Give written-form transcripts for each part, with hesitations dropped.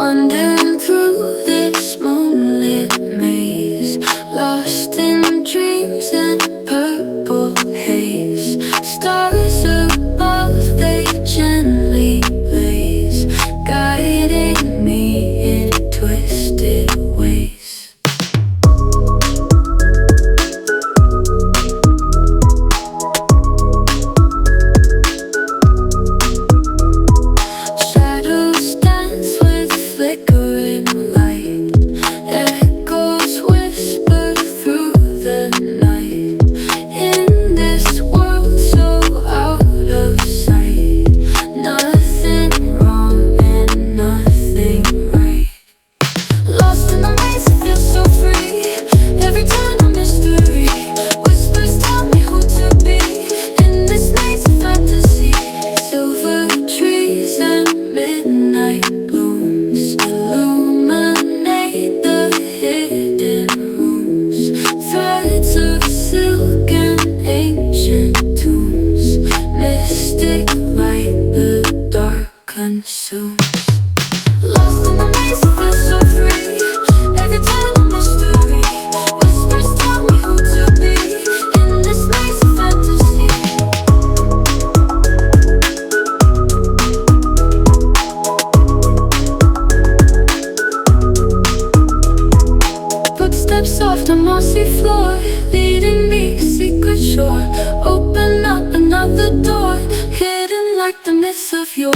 Wandering through this moonlit maze, lost in dreams and purple haze. Stars above, they gently blaze, guiding me in twisted ways. Shadows dance with flickering light, echoes whisper through the night. In this world so out of sight, nothing wrong and nothing right. Lost in the maze, I feel so free. Every turn a mystery, whispers tell me who to be. In this maze of fantasy, silver trees and midnight blooms illuminate the hidden rooms. Threads of silk and ancient tombs, mystic light the dark consumes. Lost in the maze, I feel so free. Every time a mystery, whispers tell me who to be. In this maze of fantasy. Footsteps soft on mossy floor, leading me secret shore. Open up another door, hidden like the myths of yore.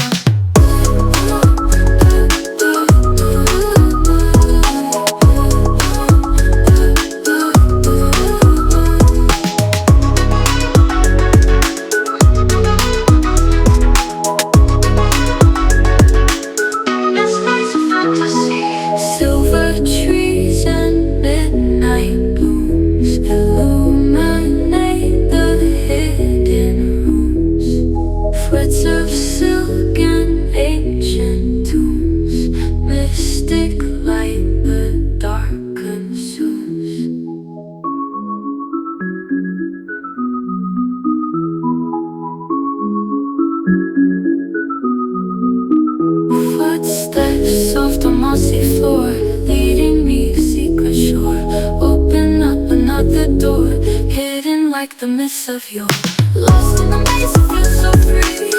Silver trees and midnight blooms illuminate the hidden rooms. Threads of silk and ancient tombs, mystic light the dark consumes. Footsteps soft on mossy floor, leading me to secret shore. Open up another door, hidden like the myths of yore. Lost in the maze, I feel so free.